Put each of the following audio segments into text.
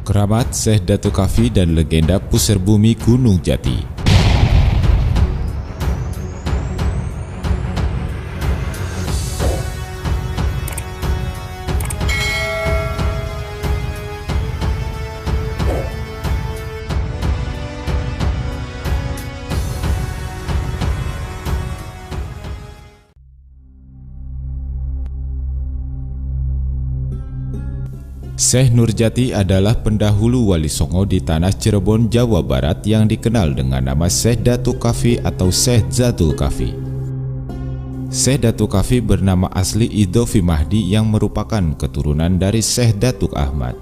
Keramat Syekh Datuk Kafi dan legenda pusar bumi Gunung Jati. Syekh Nurjati adalah pendahulu Wali Songo di tanah Cirebon, Jawa Barat yang dikenal dengan nama Syekh Datuk Kafi atau Syekh Zatul Kafi. Syekh Datuk Kafi bernama asli Idhofi Mahdi yang merupakan keturunan dari Syekh Datuk Ahmad.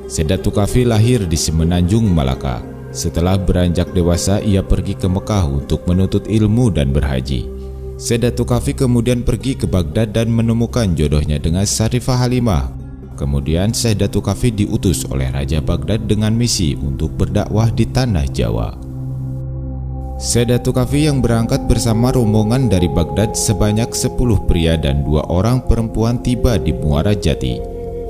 Syekh Datuk Kafi lahir di Semenanjung, Malaka. Setelah beranjak dewasa, ia pergi ke Mekah untuk menuntut ilmu dan berhaji. Syekh Datuk Kafi kemudian pergi ke Baghdad dan menemukan jodohnya dengan Syarifah Halimah. Kemudian Syekh Datuk Kafi diutus oleh Raja Baghdad dengan misi untuk berdakwah di tanah Jawa. Syekh Datuk Kafi yang berangkat bersama rombongan dari Baghdad sebanyak 10 pria dan 2 orang perempuan tiba di Muara Jati.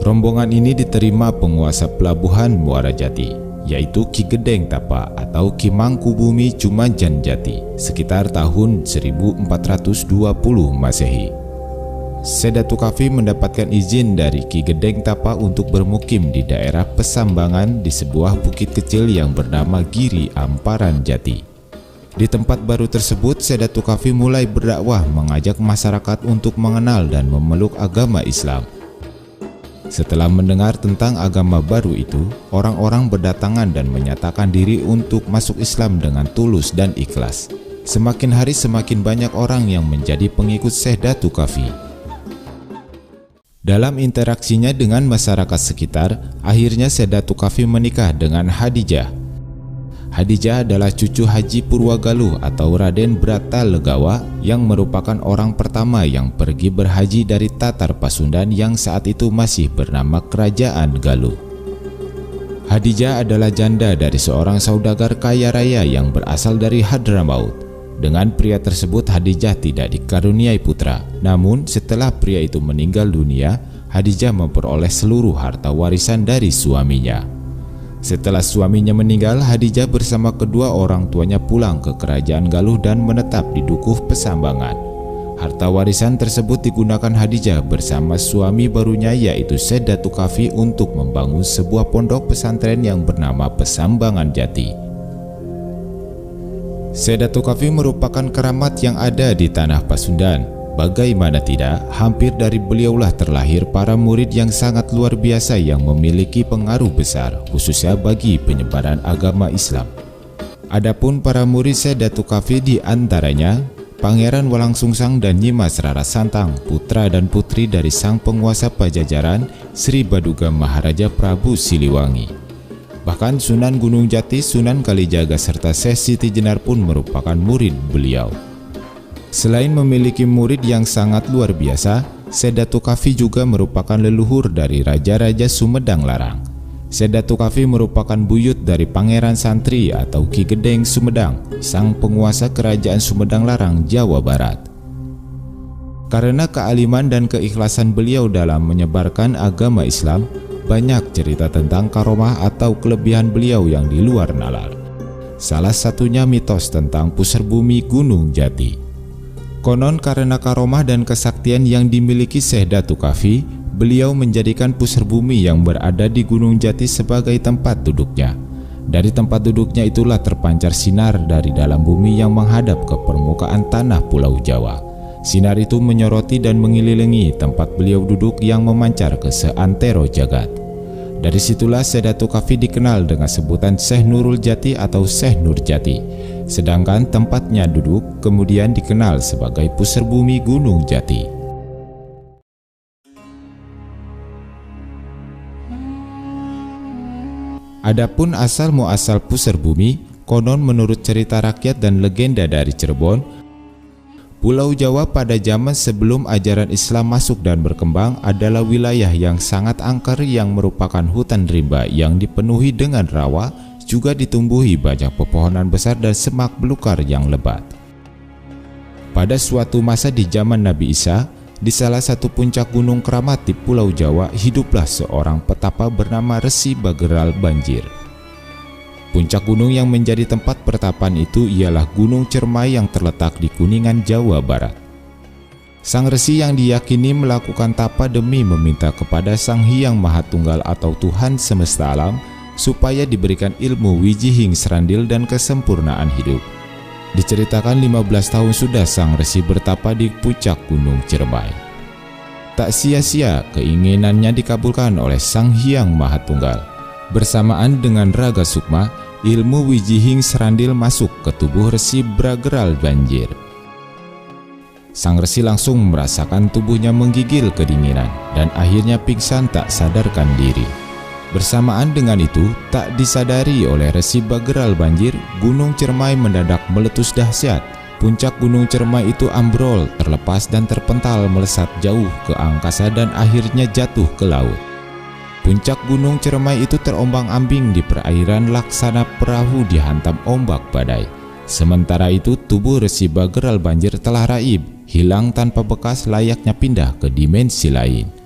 Rombongan ini diterima penguasa pelabuhan Muara Jati, yaitu Ki Gedeng Tapa atau Ki Mangkubumi Jumajan Jati, sekitar tahun 1420 Masehi. Syekh Datuk Kafi mendapatkan izin dari Ki Gedeng Tapa untuk bermukim di daerah Pesambangan di sebuah bukit kecil yang bernama Giri Amparan Jati. Di tempat baru tersebut, Syekh Datuk Kafi mulai berdakwah mengajak masyarakat untuk mengenal dan memeluk agama Islam. Setelah mendengar tentang agama baru itu, orang-orang berdatangan dan menyatakan diri untuk masuk Islam dengan tulus dan ikhlas. Semakin hari semakin banyak orang yang menjadi pengikut Syekh Datuk Kafi. Dalam interaksinya dengan masyarakat sekitar, akhirnya Syekh Datuk Kafi menikah dengan Hadijah. Hadijah adalah cucu Haji Purwagaluh atau Raden Brata Legawa yang merupakan orang pertama yang pergi berhaji dari Tatar Pasundan yang saat itu masih bernama Kerajaan Galuh. Hadijah adalah janda dari seorang saudagar kaya raya yang berasal dari Hadramaut. Dengan pria tersebut, Hadijah tidak dikaruniai putra. Namun setelah pria itu meninggal dunia, Hadijah memperoleh seluruh harta warisan dari suaminya. Setelah suaminya meninggal, Hadijah bersama kedua orang tuanya pulang ke Kerajaan Galuh dan menetap di Dukuh Pesambangan. Harta warisan tersebut digunakan Hadijah bersama suami barunya yaitu Syekh Datuk Kafi untuk membangun sebuah pondok pesantren yang bernama Pesambangan Jati. Syekh Datuk Kafi merupakan keramat yang ada di tanah Pasundan. Bagaimana tidak, hampir dari beliaulah terlahir para murid yang sangat luar biasa yang memiliki pengaruh besar, khususnya bagi penyebaran agama Islam. Adapun para murid Syekh Datuk Kafi di antaranya Pangeran Walangsungsang dan Nyimas Rara Santang, putra dan putri dari sang penguasa Pajajaran, Sri Baduga Maharaja Prabu Siliwangi. Bahkan Sunan Gunung Jati, Sunan Kalijaga serta Syekh Siti Jenar pun merupakan murid beliau. Selain memiliki murid yang sangat luar biasa, Syekh Datuk Kafi juga merupakan leluhur dari Raja-Raja Sumedang Larang. Syekh Datuk Kafi merupakan buyut dari Pangeran Santri atau Ki Gedeng Sumedang, sang penguasa Kerajaan Sumedang Larang, Jawa Barat. Karena kealiman dan keikhlasan beliau dalam menyebarkan agama Islam, banyak cerita tentang karomah atau kelebihan beliau yang di luar nalar. Salah satunya mitos tentang pusar bumi Gunung Jati. Konon karena karomah dan kesaktian yang dimiliki Syekh Datuk Kafi, beliau menjadikan pusar bumi yang berada di Gunung Jati sebagai tempat duduknya. Dari tempat duduknya itulah terpancar sinar dari dalam bumi yang menghadap ke permukaan tanah Pulau Jawa. Sinar itu menyoroti dan mengelilingi tempat beliau duduk yang memancar ke seantero jagat. Dari situlah Syekh Datuk Kafi dikenal dengan sebutan Syekh Nurul Jati atau Syekh Nurjati. Sedangkan tempatnya duduk kemudian dikenal sebagai pusar bumi Gunung Jati. Adapun asal muasal pusar bumi, konon menurut cerita rakyat dan legenda dari Cirebon, Pulau Jawa pada zaman sebelum ajaran Islam masuk dan berkembang adalah wilayah yang sangat angker yang merupakan hutan rimba yang dipenuhi dengan rawa, juga ditumbuhi banyak pepohonan besar dan semak belukar yang lebat. Pada suatu masa di zaman Nabi Isa, Di salah satu puncak gunung keramat di Pulau Jawa, hiduplah seorang petapa bernama Resi Bageral Banjir. Puncak gunung yang menjadi tempat pertapaan itu ialah Gunung Cermai yang terletak di Kuningan, Jawa Barat. Sang resi yang diyakini melakukan tapa demi meminta kepada Sang Hyang Maha Tunggal atau Tuhan semesta alam supaya diberikan ilmu wijihing serandil dan kesempurnaan hidup. Diceritakan 15 tahun sudah sang resi bertapa di puncak Gunung Cermai. Tak sia-sia keinginannya dikabulkan oleh Sang Hyang Maha Tunggal. Bersamaan dengan Raga Sukma, ilmu wijihing serandil masuk ke tubuh Resi Bageral Banjir. Sang resi langsung merasakan tubuhnya menggigil kedinginan dan akhirnya pingsan tak sadarkan diri. Bersamaan dengan itu, tak disadari oleh Resi Bageral Banjir, Gunung Cermai mendadak meletus dahsyat. Puncak Gunung Cermai itu ambrol, terlepas dan terpental melesat jauh ke angkasa dan akhirnya jatuh ke laut. Puncak Gunung Cermai itu terombang-ambing di perairan laksana perahu dihantam ombak badai. Sementara itu tubuh Resi Bageral Banjir telah raib, hilang tanpa bekas layaknya pindah ke dimensi lain.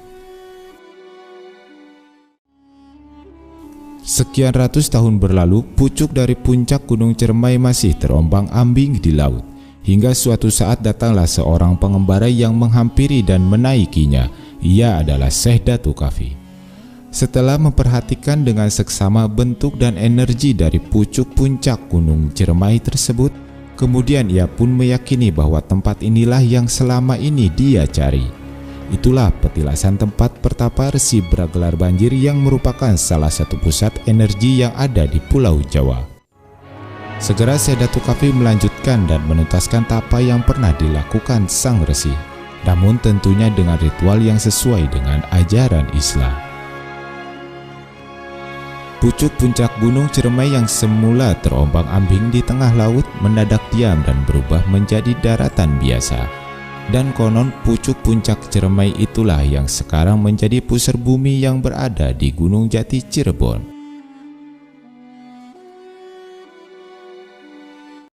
Sekian ratus tahun berlalu, pucuk dari puncak Gunung Cermai masih terombang-ambing di laut. Hingga suatu saat datanglah seorang pengembara yang menghampiri dan menaikinya. Ia adalah Syekh Datuk Kafi. Setelah memperhatikan dengan seksama bentuk dan energi dari pucuk puncak Gunung Cermai tersebut, kemudian ia pun meyakini bahwa tempat inilah yang selama ini dia cari. Itulah petilasan tempat pertapa Resi Bageral Banjir yang merupakan salah satu pusat energi yang ada di Pulau Jawa. Segera Syekh Datuk Kafi melanjutkan dan menuntaskan tapa yang pernah dilakukan sang resi, namun tentunya dengan ritual yang sesuai dengan ajaran Islam. Pucuk puncak Gunung Cermai yang semula terombang-ambing di tengah laut mendadak diam dan berubah menjadi daratan biasa. Dan konon pucuk puncak Cermai itulah yang sekarang menjadi pusar bumi yang berada di Gunung Jati, Cirebon.